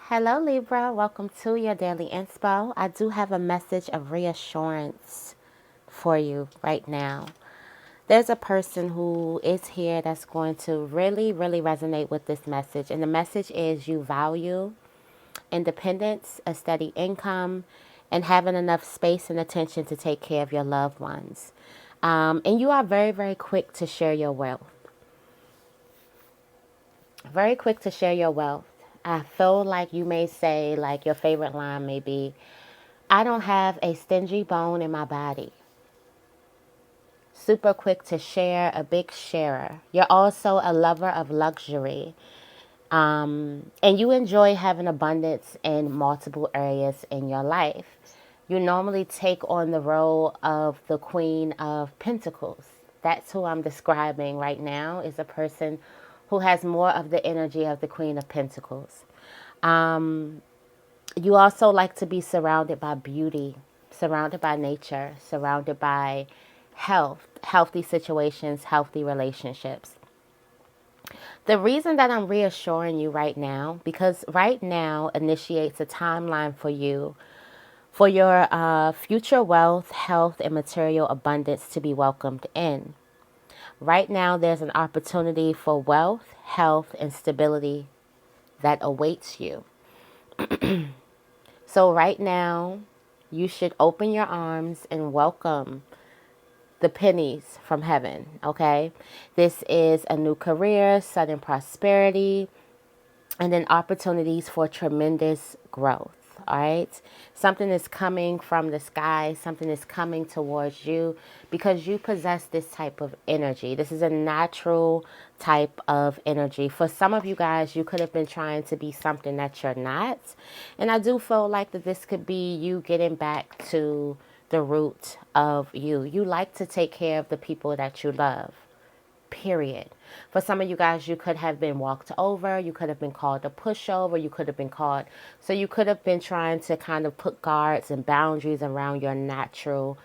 Hello, Libra. Welcome to your daily inspo. I do have a message of reassurance for you right now. There's a person who is here that's going to really, really resonate with this message. And the message is you value independence, a steady income, and having enough space and attention to take care of your loved ones. And you are very, very quick to share your wealth. Very quick to share your wealth. I feel like you may say, like, your favorite line may be, I don't have a stingy bone in my body. Super quick to share, a big sharer. You're also a lover of luxury. And you enjoy having abundance in multiple areas in your life. You normally take on the role of the Queen of Pentacles. That's who I'm describing right now, is a person who has more of the energy of the Queen of Pentacles. You also like to be surrounded by beauty, surrounded by nature, surrounded by health, healthy situations, healthy relationships. The reason that I'm reassuring you right now, because right now initiates a timeline for you for your future wealth, health, and material abundance to be welcomed in. Right now, there's an opportunity for wealth, health, and stability that awaits you. So right now, you should open your arms and welcome the pennies from heaven, okay? This is a new career, sudden prosperity, and then opportunities for tremendous growth. All right. Something is coming from the sky. Something is coming towards you because you possess this type of energy. This is a natural type of energy. For some of you guys, you could have been trying to be something that you're not. And I do feel like that this could be you getting back to the root of you. You like to take care of the people that you love. Period. For some of you guys, you could have been walked over. You could have been called a pushover. You could have been called. So you could have been trying to kind of put guards and boundaries around your natural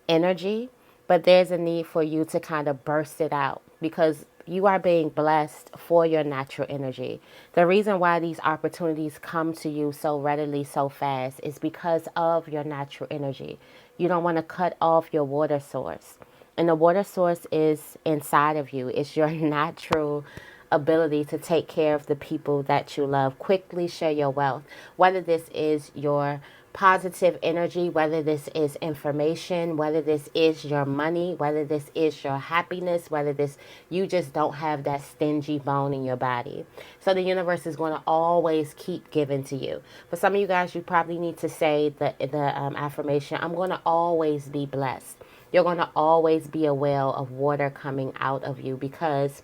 energy. But there's a need for you to kind of burst it out because you are being blessed for your natural energy. The reason why these opportunities come to you so readily, so fast is because of your natural energy. You don't want to cut off your water source. And the water source is inside of you. It's your natural ability to take care of the people that you love. Quickly share your wealth. Whether this is your positive energy, whether this is information, whether this is your money, whether this is your happiness, whether this you just don't have that stingy bone in your body. So the universe is going to always keep giving to you. For some of you guys, you probably need to say the affirmation, I'm going to always be blessed. You're going to always be a well of water coming out of you because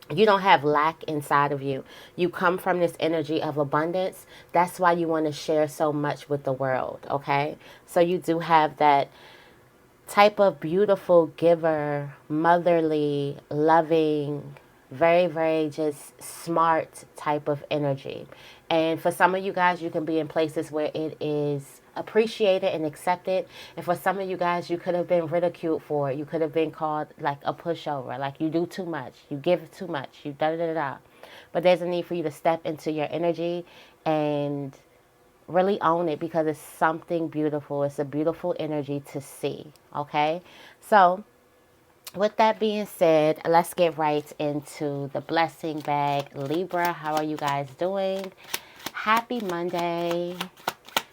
you don't have lack inside of you. You come from this energy of abundance. That's why you want to share so much with the world, okay? So you do have that type of beautiful giver, motherly, loving, very, very just smart type of energy. And for some of you guys, you can be in places where it is appreciated and accepted. And for some of you guys, you could have been ridiculed for it. You could have been called like a pushover, like you do too much, you give too much, you da da da da. But there's a need for you to step into your energy and really own it because it's something beautiful. It's a beautiful energy to see, okay? So with that being said, let's get right into the blessing bag. Libra, how are you guys doing? Happy Monday.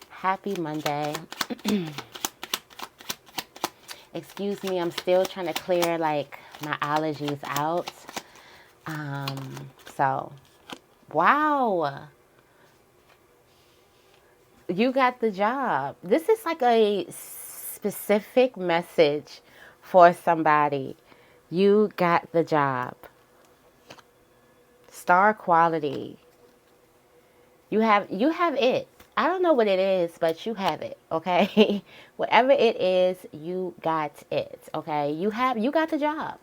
Happy Monday. Excuse me, I'm still trying to clear like my allergies out. So, wow. You got the job. This is like a specific message for somebody. You got the job. Star quality. You have it. I don't know what it is, but you have it, okay? Whatever it is, you got it, okay? You got the job.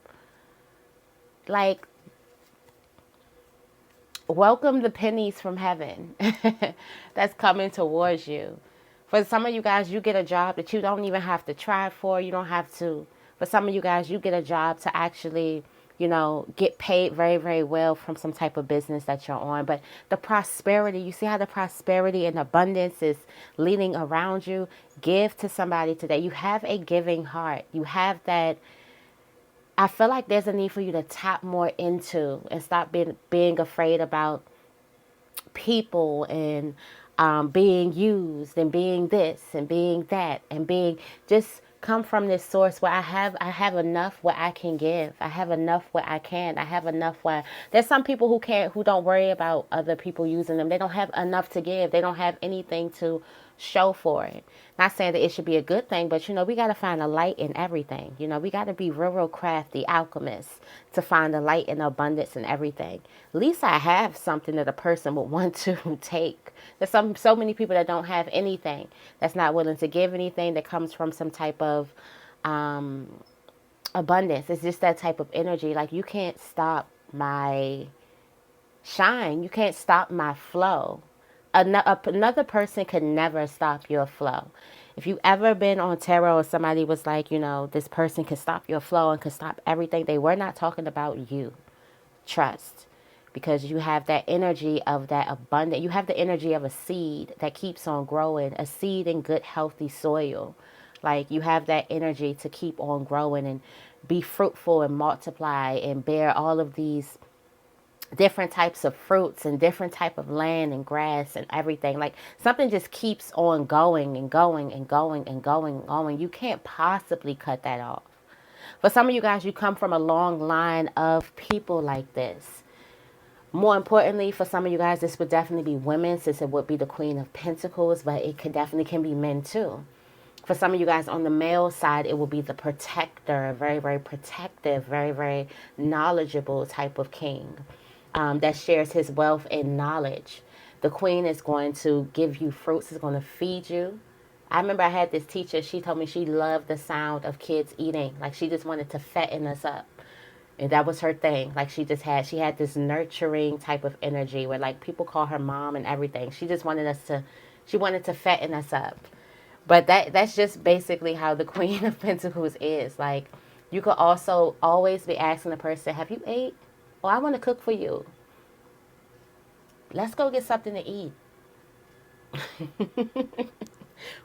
Like, welcome the pennies from heaven that's coming towards you. For some of you guys, you get a job that you don't even have to try for. You don't have to. For some of you guys, you get a job to actually, get paid very, very well from some type of business that you're on. But the prosperity, you see how the prosperity and abundance is leading around you? Give to somebody today. You have a giving heart. You have that. I feel like there's a need for you to tap more into and stop being afraid about people and being used and being this and being that and being just come from this source where I have enough where I can give. I have enough where I can. I have enough where there's some people who don't worry about other people using them. They don't have enough to give. They don't have anything to show for it. Not saying that it should be a good thing, but we got to find a light in everything. We got to be real crafty alchemists to find the light and abundance in everything. At least I have something that a person would want to take. There's so many people that don't have anything, that's not willing to give anything, that comes from some type of abundance. It's just that type of energy. Like, you can't stop my shine. You can't stop my flow. Another person could never stop your flow. If you ever been on tarot or somebody was like, this person can stop your flow and can stop everything, they were not talking about you. Trust. Because you have that energy of that abundance. You have the energy of a seed that keeps on growing, a seed in good, healthy soil. Like, you have that energy to keep on growing and be fruitful and multiply and bear all of these different types of fruits and different type of land and grass and everything. Like, something just keeps on going and going and going and going and going. You can't possibly cut that off. For some of you guys, you come from a long line of people like this. More importantly, for some of you guys, this would definitely be women, since it would be the Queen of Pentacles, but it definitely can be men too. For some of you guys on the male side, it will be the protector, very, very protective, very, very knowledgeable type of king that shares his wealth and knowledge. The queen is going to give you fruits, is going to feed you. I remember I had this teacher, she told me she loved the sound of kids eating. Like, she just wanted to fatten us up. And that was her thing. Like, she had this nurturing type of energy where, like, people call her mom and everything. She just wanted she wanted to fatten us up. But that's just basically how the Queen of Pentacles is. Like, you could also always be asking the person, have you ate? Oh, I want to cook for you. Let's go get something to eat.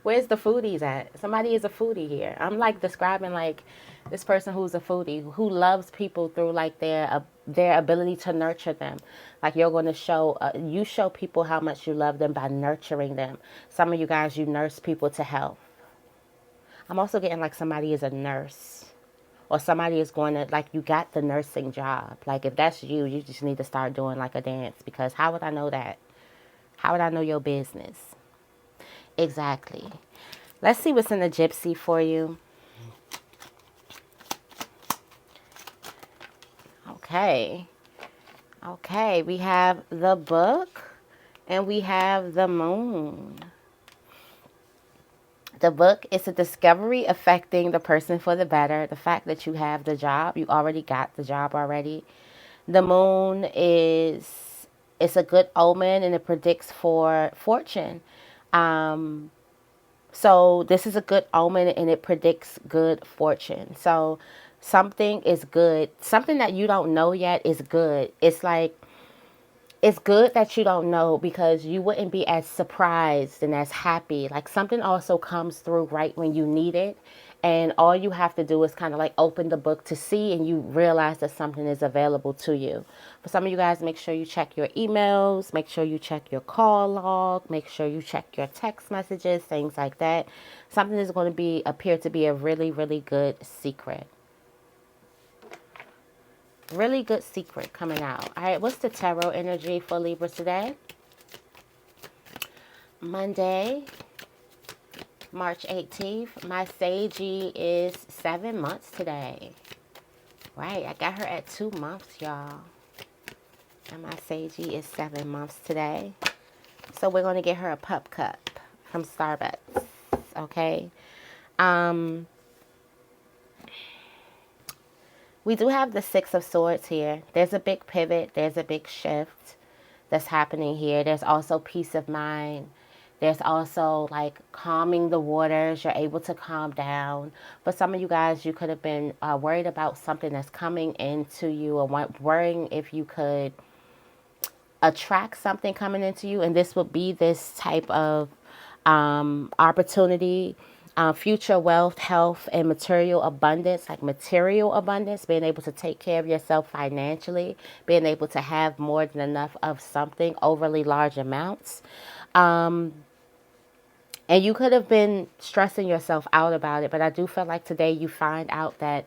Where's the foodies at? Somebody is a foodie here. I'm like describing like this person who's a foodie, who loves people through like their ability to nurture them. Like, you're going to you show people how much you love them by nurturing them. Some of you guys, you nurse people to health. I'm also getting like somebody is a nurse, or somebody is going to, like, you got the nursing job. Like, if that's you, you just need to start doing like a dance, because how would I know that? How would I know your business? Exactly. Let's see what's in the Gypsy for you. Okay. Okay, we have the Book and we have the Moon. The Book is a discovery affecting the person for the better. The fact that you have the job, you already got the job already. The Moon it's a good omen, and it predicts for fortune. So this is a good omen, and it predicts good fortune. So something is good. Something that you don't know yet is good. It's like, it's good that you don't know, because you wouldn't be as surprised and as happy. Like, something also comes through right when you need it. And all you have to do is kind of like open the book to see, and you realize that something is available to you. For some of you guys, make sure you check your emails, make sure you check your call log, make sure you check your text messages, things like that. Something is going to appear to be a really, really good secret. Really good secret coming out. All right, what's the tarot energy for Libra today? Monday, March 18th. My Sagey is 7 months today. Right, I got her at 2 months, y'all. And my Sagey is 7 months today. So we're going to get her a pup cup from Starbucks. Okay. We do have the Six of Swords here. There's a big pivot. There's a big shift that's happening here. There's also peace of mind. There's also like calming the waters. You're able to calm down. For some of you guys, you could have been worried about something that's coming into you, or worrying if you could attract something coming into you. And this would be this type of opportunity, future wealth, health, and material abundance, like material abundance, being able to take care of yourself financially, being able to have more than enough of something, overly large amounts. And you could have been stressing yourself out about it, but I do feel like today you find out that,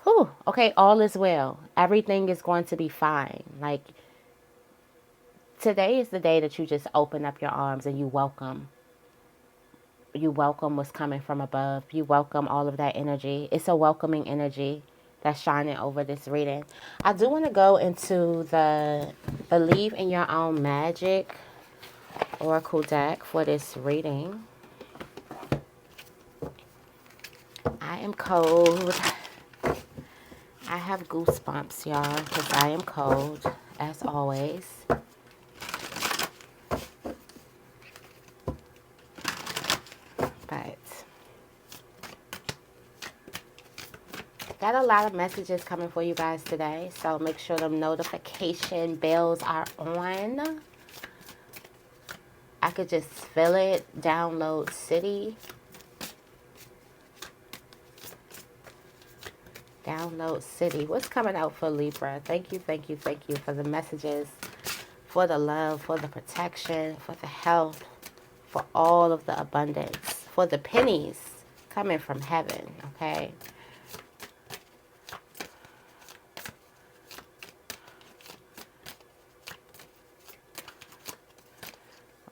whew, okay, all is well. Everything is going to be fine. Like, today is the day that you just open up your arms and you welcome. You welcome what's coming from above. You welcome all of that energy. It's a welcoming energy that's shining over this reading. I do want to go into the Believe in Your Own Magic Oracle deck for this reading. I am cold. I have goosebumps, y'all, because I am cold, as always. But got a lot of messages coming for you guys today, so make sure the notification bells are on. I could just feel it. Download City. Download City. What's coming out for Libra? Thank you, thank you, thank you for the messages, for the love, for the protection, for the health, for all of the abundance, for the pennies coming from heaven, okay?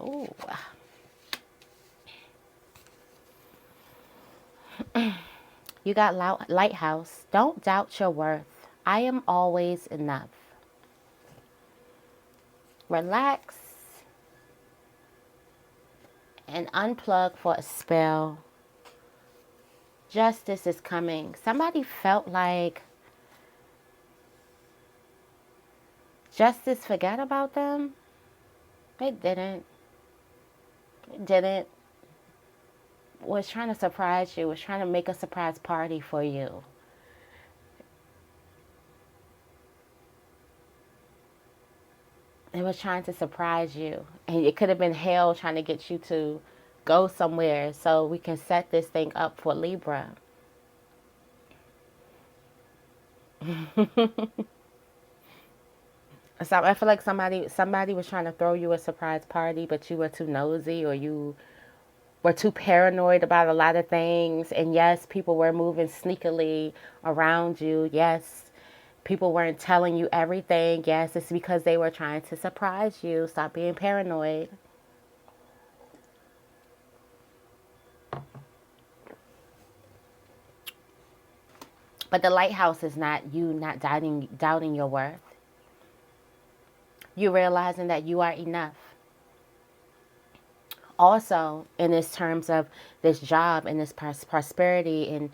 Ooh. You got Lighthouse. Don't doubt your worth. I am always enough. Relax and unplug for a spell. Justice is coming. Somebody felt like justice forgot about them. They didn't. It didn't. Was trying to surprise you. Was trying to make a surprise party for you. It was trying to surprise you. And it could have been hell trying to get you to go somewhere so we can set this thing up for Libra. So I feel like somebody was trying to throw you a surprise party, but you were too nosy, or you were too paranoid about a lot of things. And yes, people were moving sneakily around you. Yes, people weren't telling you everything. Yes, it's because they were trying to surprise you. Stop being paranoid. But the lighthouse is not you not doubting your worth. You realizing that you are enough. Also, in this terms of this job and this prosperity and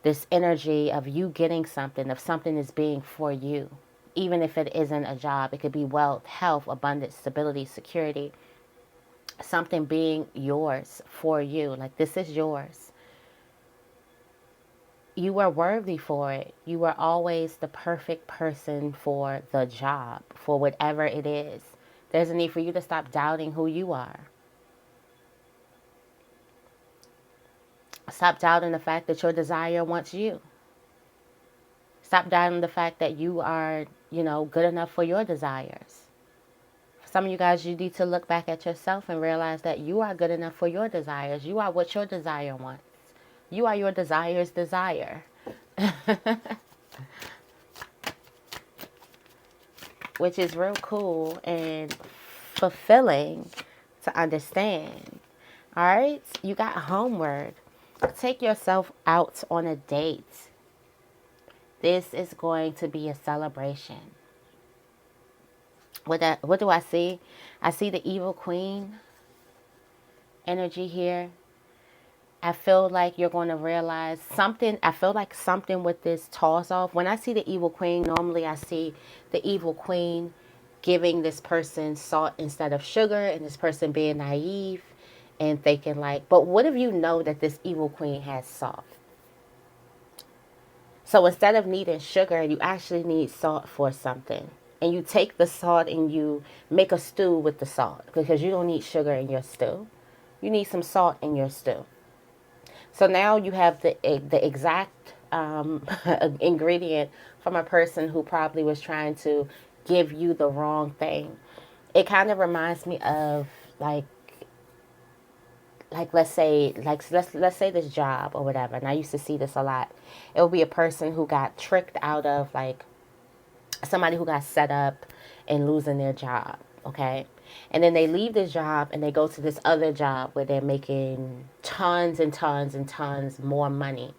this energy of you getting something, of something is being for you. Even if it isn't a job, it could be wealth, health, abundance, stability, security. Something being yours for you. Like, this is yours. You are worthy for it. You are always the perfect person for the job, for whatever it is. There's a need for you to stop doubting who you are. Stop doubting the fact that your desire wants you. Stop doubting the fact that you are, good enough for your desires. For some of you guys, you need to look back at yourself and realize that you are good enough for your desires. You are what your desire wants. You are your desire's desire. Which is real cool and fulfilling to understand. All right? You got homeward. Take yourself out on a date. This is going to be a celebration. What do I see? I see the evil queen energy here. I feel like you're going to realize something. I feel like something with this toss off. When I see the evil queen, normally I see the evil queen giving this person salt instead of sugar, and this person being naive and thinking like, but what if you know that this evil queen has salt? So instead of needing sugar, you actually need salt for something. And you take the salt and you make a stew with the salt, because you don't need sugar in your stew. You need some salt in your stew. So now you have the exact ingredient from a person who probably was trying to give you the wrong thing. It kind of reminds me of like let's say this job or whatever. And I used to see this a lot. It would be a person who got tricked out of, like, somebody who got set up and losing their job, okay? And then they leave this job and they go to this other job where they're making tons and tons and tons more money.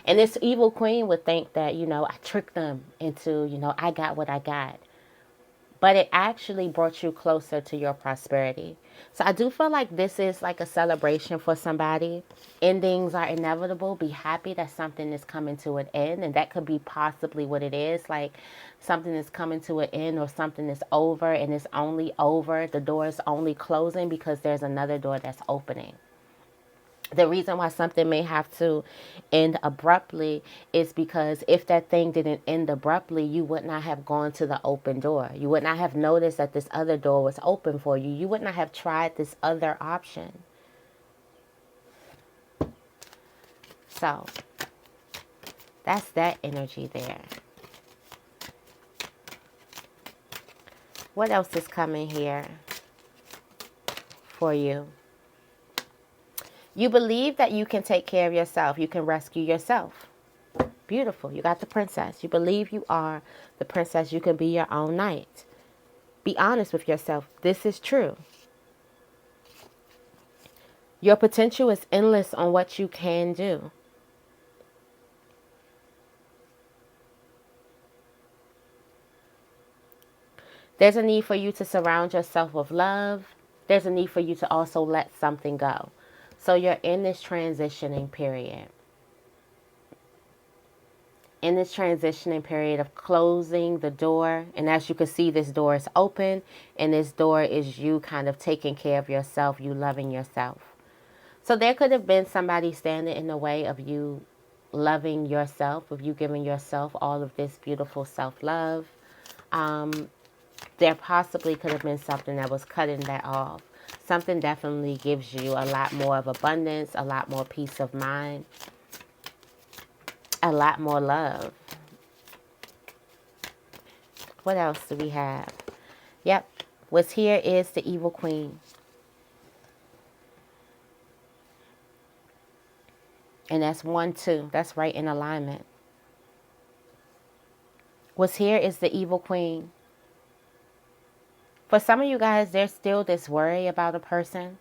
And this evil queen would think that, I tricked them into, I got what I got. But it actually brought you closer to your prosperity. So I do feel like this is like a celebration for somebody. Endings are inevitable. Be happy that something is coming to an end. And that could be possibly what it is. Like something is coming to an end, or something is over and it's only over. The door is only closing because there's another door that's opening. The reason why something may have to end abruptly is because if that thing didn't end abruptly, you would not have gone to the open door. You would not have noticed that this other door was open for you. You would not have tried this other option. So that's that energy there. What else is coming here for you? You believe that you can take care of yourself. You can rescue yourself. Beautiful. You got the princess. You believe you are the princess. You can be your own knight. Be honest with yourself. This is true. Your potential is endless on what you can do. There's a need for you to surround yourself with love. There's a need for you to also let something go. So you're in this transitioning period. In this transitioning period of closing the door. And as you can see, this door is open. And this door is you kind of taking care of yourself. You loving yourself. So there could have been somebody standing in the way of you loving yourself. Of you giving yourself all of this beautiful self-love. There possibly could have been something that was cutting that off. Something definitely gives you a lot more of abundance, a lot more peace of mind, a lot more love. What else do we have? Yep. What's here is the evil queen. And that's 1, 2. That's right in alignment. What's here is the evil queen. For some of you guys, there's still this worry about a person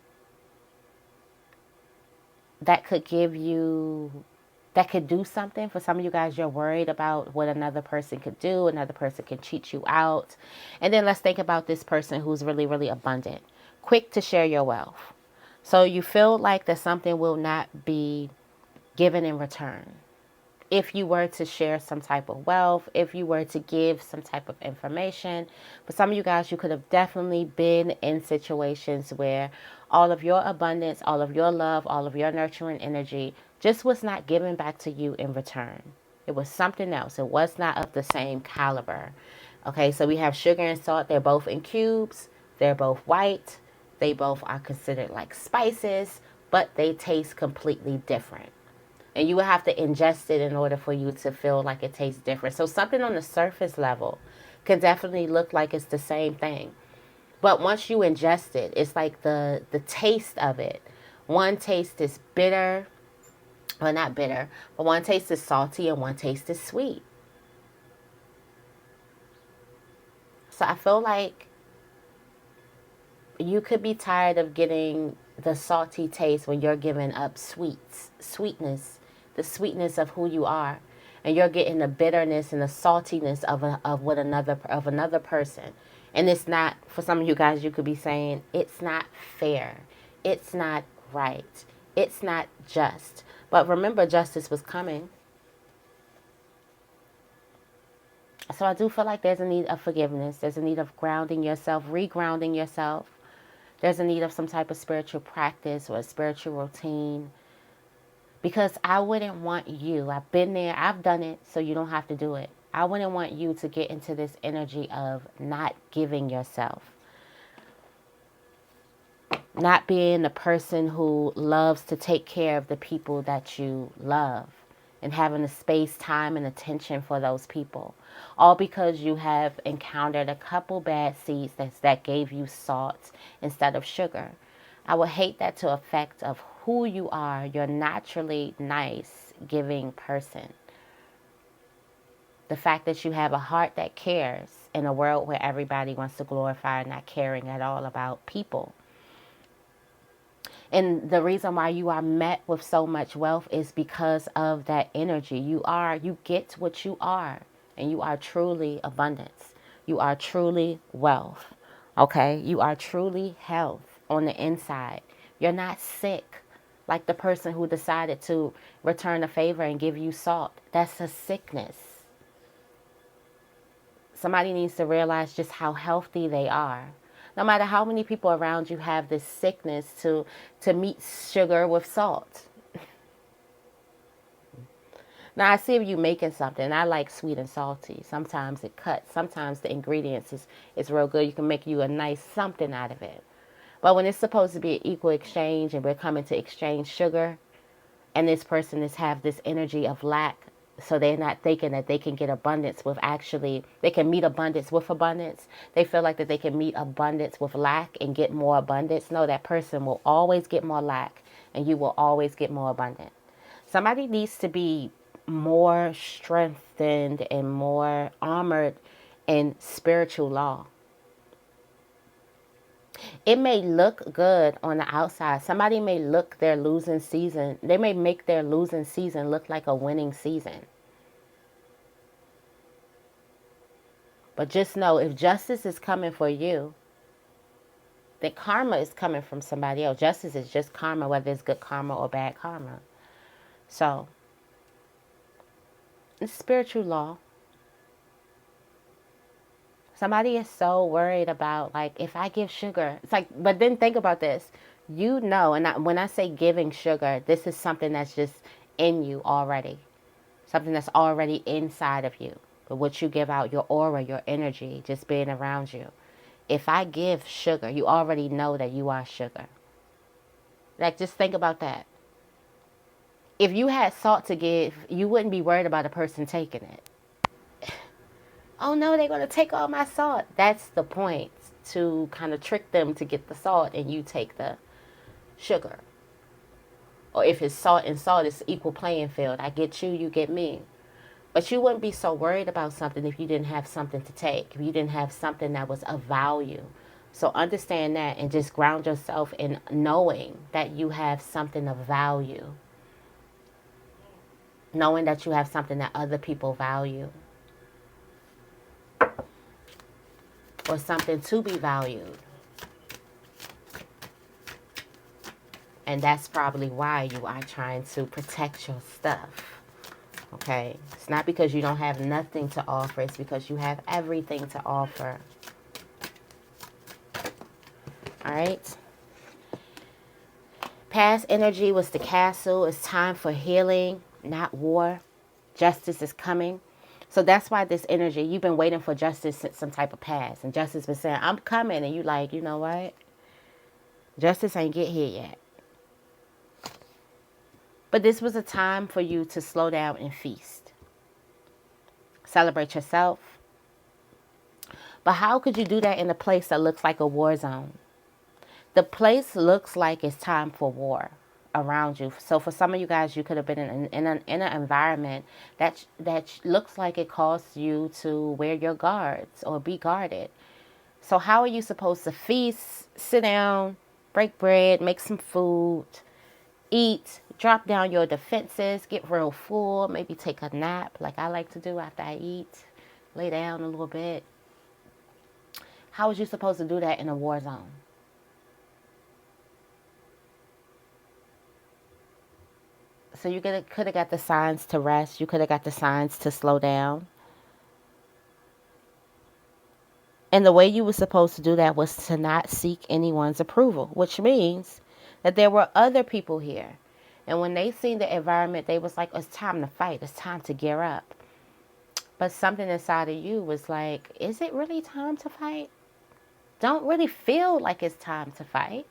that could give you, that could do something. For some of you guys, you're worried about what another person could do. Another person can cheat you out. And then let's think about this person who's really, really abundant. Quick to share your wealth. So you feel like that something will not be given in return. If you were to share some type of wealth, if you were to give some type of information. For some of you guys, you could have definitely been in situations where all of your abundance, all of your love, all of your nurturing energy just was not given back to you in return. It was something else. It was not of the same caliber. Okay, so we have sugar and salt. They're both in cubes. They're both white. They both are considered like spices, but they taste completely different. And you would have to ingest it in order for you to feel like it tastes different. So something on the surface level can definitely look like it's the same thing. But once you ingest it, it's like the taste of it. One taste is bitter, well, not bitter, but one taste is salty and one taste is sweet. So I feel like you could be tired of getting the salty taste when you're giving up sweetness, the sweetness of who you are, and you're getting the bitterness and the saltiness of another person. And it's not, for some of you guys, you could be saying it's not fair, it's not right, it's not just. But remember, justice was coming. So I do feel like there's a need of forgiveness. There's a need of grounding yourself, regrounding yourself, There's a need of some type of spiritual practice or a spiritual routine. Because I wouldn't want you, I've been there, I've done it, so you don't have to do it. I wouldn't want you to get into this energy of not giving yourself. Not being the person who loves to take care of the people that you love. And having the space, time, and attention for those people. All because you have encountered a couple bad seeds that gave you salt instead of sugar. I would hate that to affect of who you are. You're naturally nice, giving person. The fact that you have a heart that cares in a world where everybody wants to glorify not caring at all about people. And the reason why you are met with so much wealth is because of that energy. You get what you are, and you are truly abundance. You are truly wealth. Okay? You are truly health on the inside. You're not sick like the person who decided to return a favor and give you salt. That's a sickness. Somebody needs to realize just how healthy they are. No matter how many people around you have this sickness to meet sugar with salt. Now, I see if you making something. I like sweet and salty. Sometimes it cuts. Sometimes the ingredients is real good. You can make you a nice something out of it. But when it's supposed to be an equal exchange and we're coming to exchange sugar, and this person have this energy of lack, so they're not thinking that they can get abundance with they can meet abundance with abundance. They feel like that they can meet abundance with lack and get more abundance. No, that person will always get more lack and you will always get more abundant. Somebody needs to be more strengthened and more armored in spiritual law. It may look good on the outside. Somebody may look their losing season. They may make their losing season look like a winning season. But just know, if justice is coming for you, then karma is coming from somebody else. Justice is just karma, whether it's good karma or bad karma. So, it's spiritual law. Somebody is so worried about, like, if I give sugar, it's like, but then think about this. You know, and when I say giving sugar, this is something that's just in you already. Something that's already inside of you. But what you give out, your aura, your energy, just being around you. If I give sugar, you already know that you are sugar. Like, just think about that. If you had salt to give, you wouldn't be worried about a person taking it. Oh no, they're going to take all my salt. That's the point, to kind of trick them to get the salt and you take the sugar. Or if it's salt and salt, it's equal playing field. I get you, you get me. But you wouldn't be so worried about something if you didn't have something to take, if you didn't have something that was of value. So understand that and just ground yourself in knowing that you have something of value. Knowing that you have something that other people value. Or something to be valued. And that's probably why you are trying to protect your stuff. Okay? It's not because you don't have nothing to offer. It's because you have everything to offer. Alright? Past energy was the castle. It's time for healing, not war. Justice is coming. So that's why this energy, you've been waiting for justice since some type of past. And justice been saying, I'm coming. And you like, you know what? Justice ain't get here yet. But this was a time for you to slow down and feast. Celebrate yourself. But how could you do that in a place that looks like a war zone? The place looks like it's time for war around you. So for some of you guys, you could have been in an environment that looks like it calls you to wear your guards or be guarded. So how are you supposed to feast, sit down, break bread, make some food, eat, drop down your defenses, get real full, maybe take a nap like I like to do after I eat, lay down a little bit? How was you supposed to do that in a war zone? So you could have got the signs to rest. You could have got the signs to slow down. And the way you were supposed to do that was to not seek anyone's approval, which means that there were other people here. And when they seen the environment, they was like, it's time to fight. It's time to gear up. But something inside of you was like, is it really time to fight? Don't really feel like it's time to fight.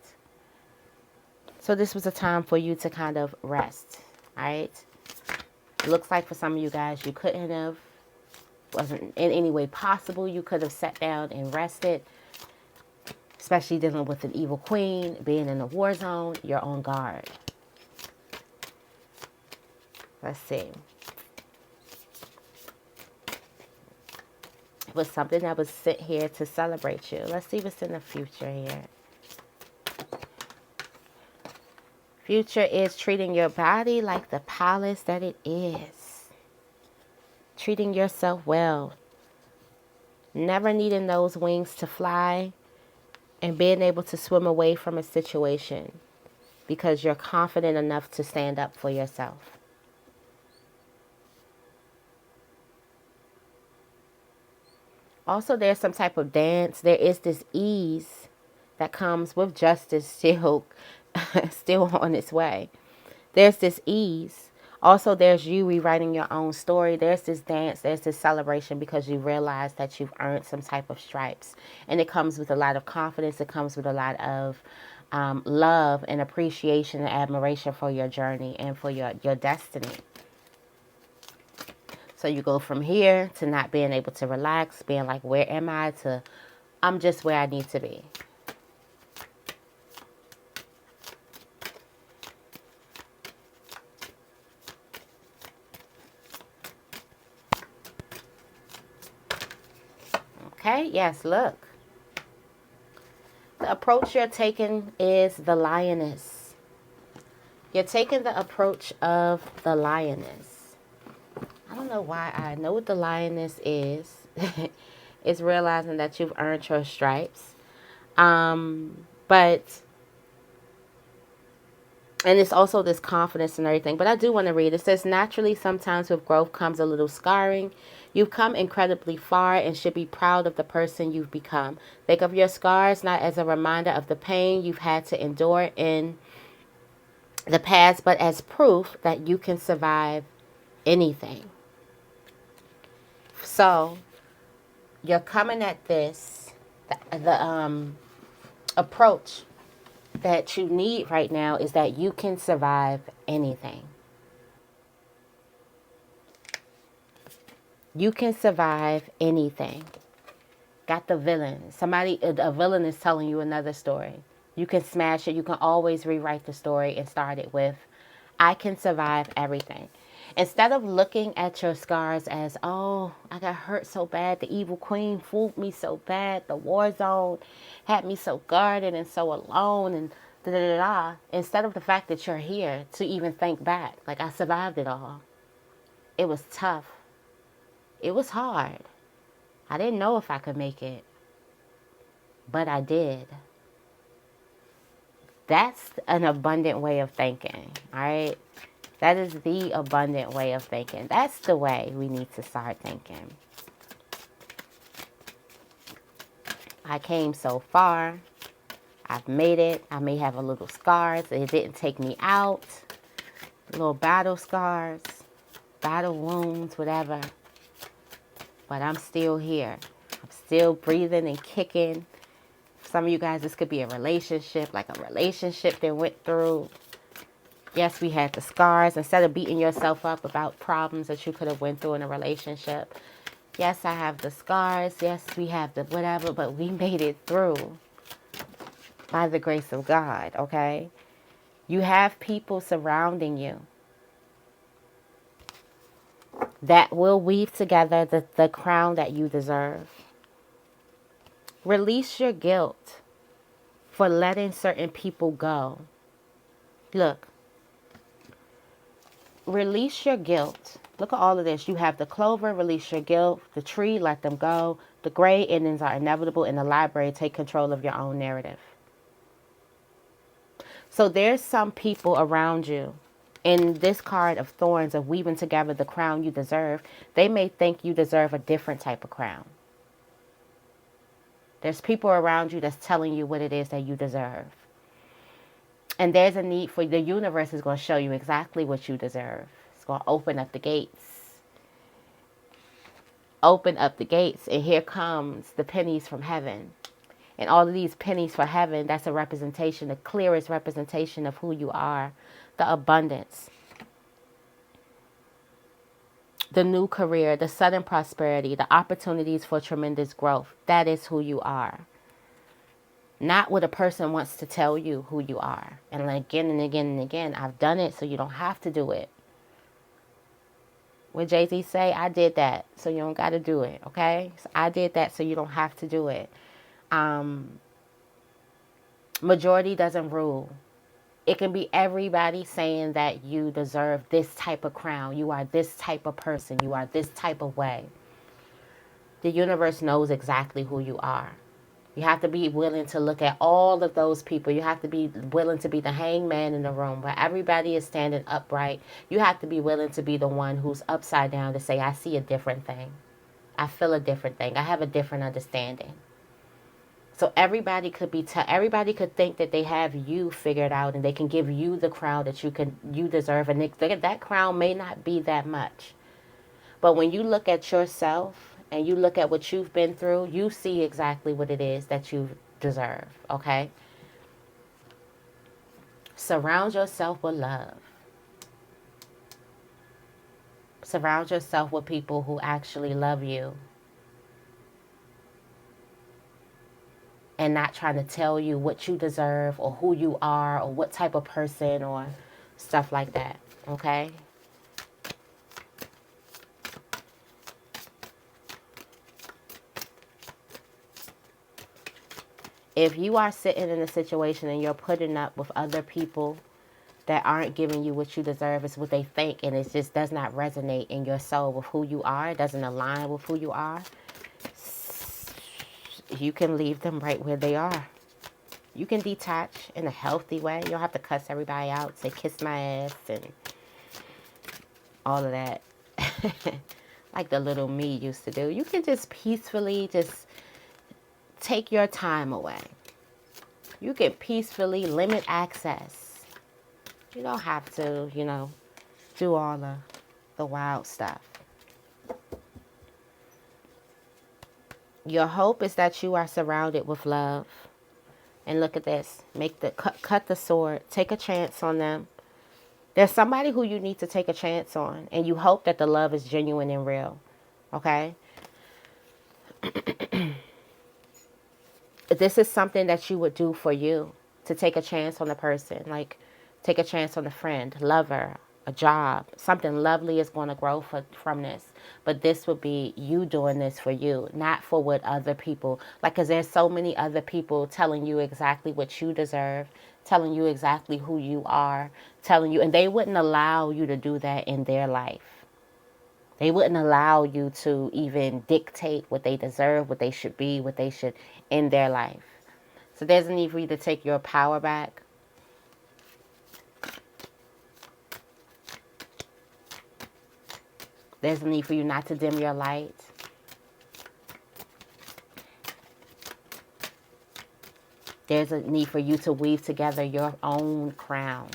So this was a time for you to kind of rest, all right? It looks like for some of you guys, you couldn't have, wasn't in any way possible, you could have sat down and rested, especially dealing with an evil queen, being in a war zone, you're on guard. Let's see. It was something that was sent here to celebrate you. Let's see what's in the future here. Future is treating your body like the palace that it is. Treating yourself well. Never needing those wings to fly. And being able to swim away from a situation. Because you're confident enough to stand up for yourself. Also, there's some type of dance. There is this ease that comes with justice still on its way. There's this ease. Also, there's you rewriting your own story. There's this dance. There's this celebration because you realize that you've earned some type of stripes. And it comes with a lot of confidence. It comes with a lot of love and appreciation and admiration for your journey and for your destiny. So you go from here to not being able to relax, being like, where am I, to I'm just where I need to be. Okay, yes, look. The approach you're taking is the lioness. You're taking the approach of the lioness. I don't know why I know what the lioness is. It's realizing that you've earned your stripes. But, and it's also this confidence and everything. But I do want to read. It says, naturally, sometimes with growth comes a little scarring. You've come incredibly far and should be proud of the person you've become. Think of your scars not as a reminder of the pain you've had to endure in the past, but as proof that you can survive anything. So, you're coming at this, the approach that you need right now is that you can survive anything. You can survive anything. Got the villain. A villain is telling you another story. You can smash it. You can always rewrite the story and start it with, I can survive everything. Instead of looking at your scars as, oh, I got hurt so bad. The evil queen fooled me so bad. The war zone had me so guarded and so alone and da-da-da-da. Instead of the fact that you're here to even think back. Like, I survived it all. It was tough. It was hard. I didn't know if I could make it. But I did. That's an abundant way of thinking, all right? That is the abundant way of thinking. That's the way we need to start thinking. I came so far. I've made it. I may have a little scars. It didn't take me out. Little battle scars, battle wounds, whatever. But I'm still here. I'm still breathing and kicking. For some of you guys, this could be a relationship, like a relationship that went through. Yes, we had the scars. Instead of beating yourself up about problems that you could have went through in a relationship. Yes, I have the scars. Yes, we have the whatever, but we made it through by the grace of God, okay? You have people surrounding you that will weave together the crown that you deserve. Release your guilt for letting certain people go. Look. Release your guilt. Look at all of this. You have the clover, release your guilt. The tree, let them go. The gray endings are inevitable. In the library, take control of your own narrative. So there's some people around you. In this card of thorns, of weaving together the crown you deserve, they may think you deserve a different type of crown. There's people around you that's telling you what it is that you deserve. And there's a need for the universe is going to show you exactly what you deserve. It's going to open up the gates. Open up the gates. And here comes the pennies from heaven. And all of these pennies for heaven, that's a representation, the clearest representation of who you are. The abundance. The new career, the sudden prosperity, the opportunities for tremendous growth. That is who you are. Not what a person wants to tell you who you are. And again and again and again, I've done it so you don't have to do it. What Jay-Z say, I did that so you don't got to do it, okay? So I did that so you don't have to do it. Majority doesn't rule. It can be everybody saying that you deserve this type of crown. You are this type of person. You are this type of way. The universe knows exactly who you are. You have to be willing to look at all of those people. You have to be willing to be the hangman in the room where everybody is standing upright. You have to be willing to be the one who's upside down to say, I see a different thing. I feel a different thing. I have a different understanding. So everybody could everybody could think that they have you figured out and they can give you the crown that you deserve. And that crown may not be that much. But when you look at yourself and you look at what you've been through, you see exactly what it is that you deserve, okay? Surround yourself with love. Surround yourself with people who actually love you and not trying to tell you what you deserve or who you are or what type of person or stuff like that, okay? If you are sitting in a situation and you're putting up with other people that aren't giving you what you deserve, it's what they think, and it just does not resonate in your soul with who you are, it doesn't align with who you are, you can leave them right where they are. You can detach in a healthy way. You don't have to cuss everybody out, say kiss my ass and all of that. Like the little me used to do. You can just peacefully just take your time away. You can peacefully limit access. You don't have to, do all the wild stuff. Your hope is that you are surrounded with love. And look at this. Cut the sword. Take a chance on them. There's somebody who you need to take a chance on. And you hope that the love is genuine and real. Okay? This is something that you would do for you. To take a chance on a person. Like, take a chance on a friend, lover, a job. Something lovely is going to grow from this. But this would be you doing this for you, not for what other people, because there's so many other people telling you exactly what you deserve, telling you exactly who you are, telling you, and they wouldn't allow you to do that in their life. They wouldn't allow you to even dictate what they deserve, what they should be, what they should in their life. So there's a need for you to take your power back. There's a need for you not to dim your light. There's a need for you to weave together your own crown.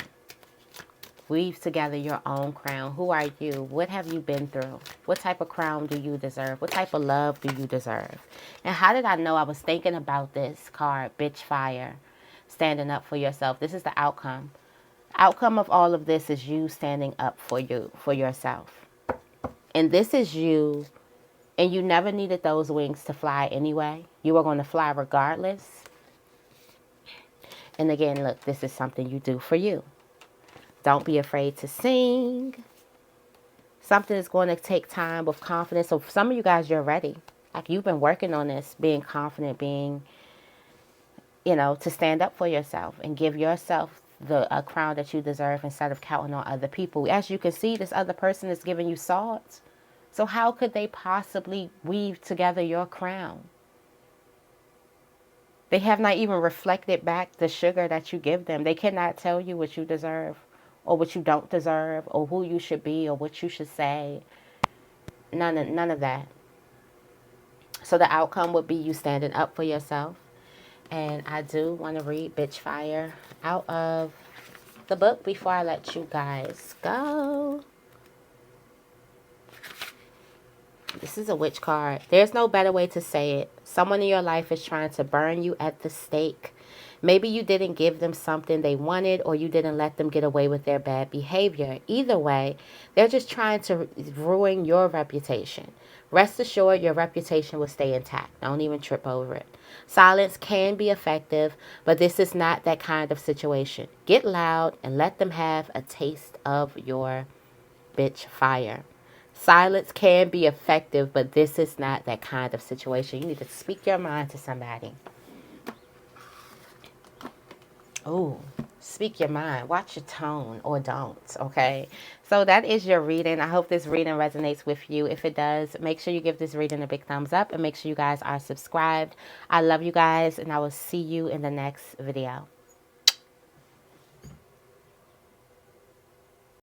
Weave together your own crown. Who are you? What have you been through? What type of crown do you deserve? What type of love do you deserve? And how did I know? I was thinking about this card, Bitch Fire, standing up for yourself. This is the outcome. Outcome of all of this is you standing up for yourself. And this is you, and you never needed those wings to fly anyway. You were going to fly regardless. And again, look, this is something you do for you. Don't be afraid to sing. Something is going to take time with confidence. So for some of you guys, you're ready. Like you've been working on this, being confident, being, to stand up for yourself and give yourself a crown that you deserve instead of counting on other people. As you can see, this other person is giving you salt. So how could they possibly weave together your crown? They have not even reflected back the sugar that you give them. They cannot tell you what you deserve or what you don't deserve or who you should be or what you should say. None of that. So the outcome would be you standing up for yourself. And I do want to read Bitch Fire out of the book before I let you guys go. This is a witch card. There's no better way to say it. Someone in your life is trying to burn you at the stake. Maybe you didn't give them something they wanted, or you didn't let them get away with their bad behavior. Either way, they're just trying to ruin your reputation. Rest assured your reputation will stay intact. Don't even trip over it. Silence can be effective, but this is not that kind of situation. Get loud and let them have a taste of your bitch fire. Silence can be effective, but this is not that kind of situation. You need to speak your mind to somebody. Oh, speak your mind. Watch your tone or don't, okay? So that is your reading. I hope this reading resonates with you. If it does, make sure you give this reading a big thumbs up and make sure you guys are subscribed. I love you guys, and I will see you in the next video.